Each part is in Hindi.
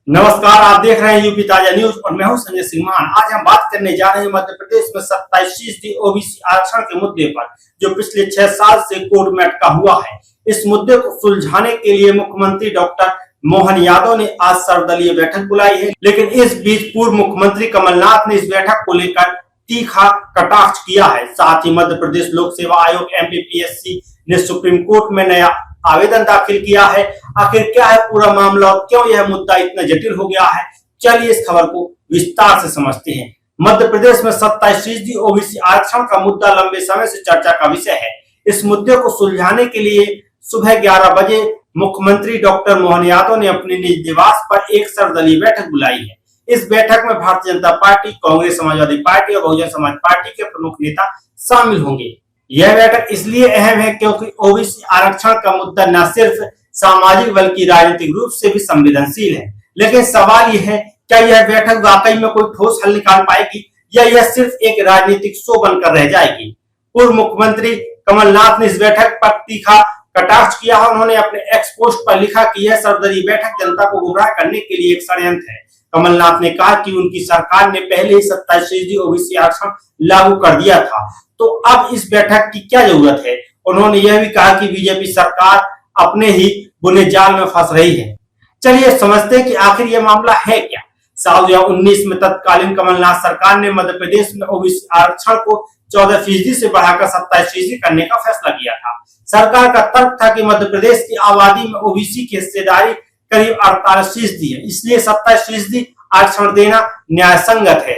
नमस्कार, आप देख रहे हैं यूपी ताजा न्यूज और मैं हूं संजय सिंह मान। आज हम बात करने जा रहे हैं मध्य प्रदेश में 27% ओबीसी आरक्षण के मुद्दे पर, जो पिछले 6 साल से कोर्ट में अटका हुआ है। इस मुद्दे को सुलझाने के लिए मुख्यमंत्री डॉक्टर मोहन यादव ने आज सर्वदलीय बैठक बुलाई है, लेकिन इस बीच पूर्व मुख्यमंत्री कमलनाथ ने इस बैठक को लेकर तीखा कटाक्ष किया है। साथ ही मध्य प्रदेश लोक सेवा आयोग MPPSC ने सुप्रीम कोर्ट में नया आवेदन दाखिल किया है। आखिर क्या है पूरा मामला और क्यों यह मुद्दा इतना जटिल हो गया है, चलिए इस खबर को विस्तार से समझते हैं। मध्य प्रदेश में 27% ओबीसी आरक्षण का मुद्दा लंबे समय से चर्चा का विषय है। इस मुद्दे को सुलझाने के लिए सुबह 11 बजे मुख्यमंत्री डॉक्टर मोहन यादव ने अपने निज निवास पर एक सर्वदलीय बैठक बुलाई है। इस बैठक में भारतीय जनता पार्टी, कांग्रेस, समाजवादी पार्टी और बहुजन समाज पार्टी के प्रमुख नेता शामिल होंगे। यह बैठक इसलिए अहम है क्योंकि ओबीसी आरक्षण का मुद्दा न सिर्फ सामाजिक बल्कि राजनीतिक रूप से भी संवेदनशील है। लेकिन सवाल यह है, क्या यह बैठक वाकई में कोई ठोस हल निकाल पाएगी या यह सिर्फ एक राजनीतिक शो बनकर रह जाएगी। पूर्व मुख्यमंत्री कमलनाथ ने इस बैठक पर तीखा कटाक्ष किया है। उन्होंने अपने एक्स पोस्ट पर लिखा कि यह सर्वदलीय बैठक जनता को गुमराह करने के लिए एक षड्यंत्र है। कमलनाथ ने कहा कि उनकी सरकार ने पहले ही 27% ओबीसी आरक्षण लागू कर दिया था, तो अब इस बैठक की क्या जरूरत है। उन्होंने यह भी कहा कि बीजेपी सरकार अपने ही बुने जाल में फंस रही है। चलिए समझते हैं कि आखिर यह मामला है क्या। साल 2019 में तत्कालीन कमलनाथ सरकार ने मध्य प्रदेश में ओबीसी आरक्षण को 14% से बढ़ाकर 27% करने का फैसला किया था। सरकार का तर्क था कि मध्य प्रदेश की आबादी में ओबीसी की हिस्सेदारी करीब 48% है, इसलिए 27% आरक्षण देना न्याय संगत है।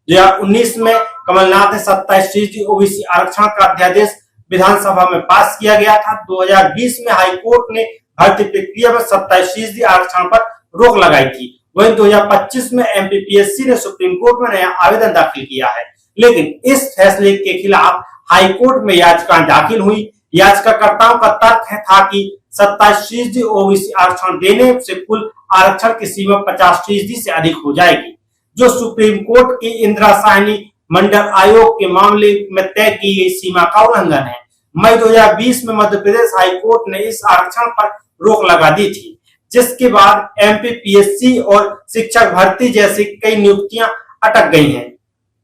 2019 में कमलनाथ ने 27% ओबीसी आरक्षण का अध्यादेश विधानसभा में पास किया गया था। 2020 में हाईकोर्ट ने भर्ती प्रक्रिया में 27% आरक्षण पर रोक लगाई थी। वहीं 2025 में MPPSC ने सुप्रीम कोर्ट में नया आवेदन दाखिल किया है, लेकिन इस फैसले के खिलाफ हाईकोर्ट में याचिकाएं दाखिल हुई। याचिकाकर्ताओं का तर्क था कि 27% ओबीसी आरक्षण देने से कुल आरक्षण की सीमा 50% से अधिक हो जाएगी, जो सुप्रीम कोर्ट की इंदिरा साहनी मंडल आयोग के मामले में तय की गई सीमा का उल्लंघन है। मई 2020 में मध्य प्रदेश हाईकोर्ट ने इस आरक्षण पर रोक लगा दी थी, जिसके बाद MPPSC और शिक्षक भर्ती जैसी कई नियुक्तियां अटक गई हैं।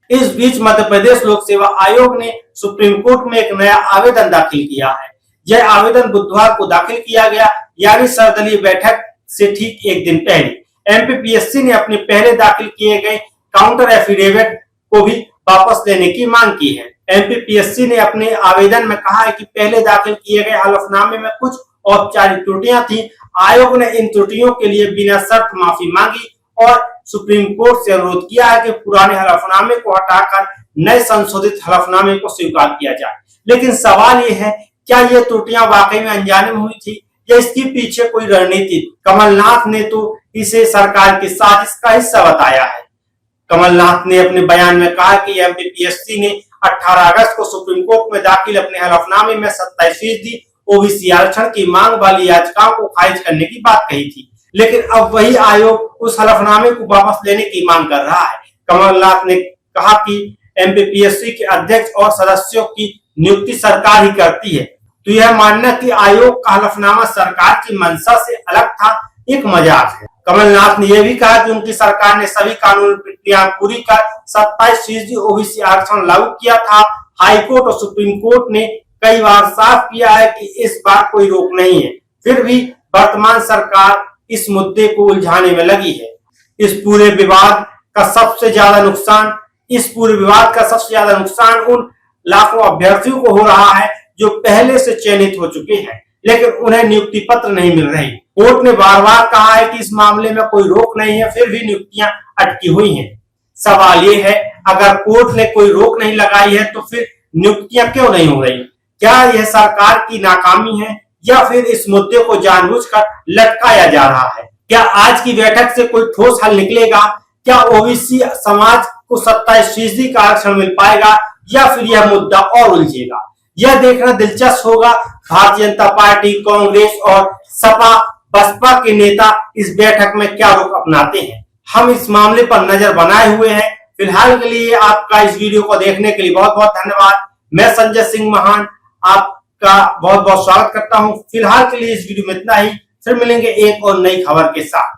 इस बीच मध्य प्रदेश लोक सेवा आयोग ने सुप्रीम कोर्ट में एक नया आवेदन दाखिल किया है। यह आवेदन बुधवार को दाखिल किया गया, यानी सर्वदलीय बैठक से ठीक एक दिन पहले। MPPSC ने अपने पहले दाखिल किए गए काउंटर एफिडेविट को भी वापस लेने की मांग की है। MPPSC ने अपने आवेदन में कहा है कि पहले दाखिल किए गए हलफनामे में कुछ औपचारिक त्रुटियां थी। आयोग ने इन त्रुटियों के लिए बिना शर्त माफी मांगी और सुप्रीम कोर्ट से अनुरोध किया है कि पुराने हलफनामे को हटाकर नए संशोधित हलफनामे को स्वीकार किया जाए। लेकिन सवाल यह है, क्या ये त्रुटियां वाकई में अनजाने में हुई थी या इसके पीछे कोई रणनीति। कमलनाथ ने तो इसे सरकार की साजिश का हिस्सा बताया है। कमलनाथ ने अपने बयान में कहा कि MPPSC ने 18 अगस्त को सुप्रीम कोर्ट में दाखिल अपने हलफनामे में 27% ओबीसी आरक्षण की मांग वाली याचिकाओं को खारिज करने की बात कही थी, लेकिन अब वही आयोग उस हलफनामे को वापस लेने की मांग कर रहा है। कमलनाथ ने कहा कि MPPSC के अध्यक्ष और सदस्यों की नियुक्ति सरकार ही करती है, तो यह मानना कि आयोग का हलफनामा सरकार की मंशा से अलग था, एक मजाक है। कमलनाथ ने यह भी कहा कि उनकी सरकार ने सभी कानूनी प्रक्रिया पूरी कर 27% ओबीसी आरक्षण लागू किया था। हाईकोर्ट और सुप्रीम कोर्ट ने कई बार साफ किया है कि इस बार कोई रोक नहीं है, फिर भी वर्तमान सरकार इस मुद्दे को उलझाने में लगी है। इस पूरे विवाद का सबसे ज्यादा नुकसान उन लाखों अभ्यर्थियों को हो रहा है जो पहले से चयनित हो चुके हैं, लेकिन उन्हें नियुक्ति पत्र नहीं मिल रही। कोर्ट ने बार बार कहा है कि इस मामले में कोई रोक नहीं है, फिर भी नियुक्तियां अटकी हुई हैं। सवाल ये है, अगर कोर्ट ने कोई रोक नहीं लगाई है तो फिर नियुक्तियां क्यों नहीं हो रही। क्या यह सरकार की नाकामी है या फिर इस मुद्दे को जानबूझकर लटकाया जा रहा है। क्या आज की बैठक से कोई ठोस हल निकलेगा। क्या ओबीसी समाज को 27% का आरक्षण मिल पाएगा या फिर यह मुद्दा और उलझेगा। यह देखना दिलचस्प होगा भारतीय जनता पार्टी, कांग्रेस और सपा बसपा के नेता इस बैठक में क्या रुख अपनाते हैं। हम इस मामले पर नजर बनाए हुए हैं। फिलहाल के लिए आपका इस वीडियो को देखने के लिए बहुत बहुत धन्यवाद। मैं संजय सिंह महान आपका बहुत बहुत स्वागत करता हूं। फिलहाल के लिए इस वीडियो में इतना ही, फिर मिलेंगे एक और नई खबर के साथ।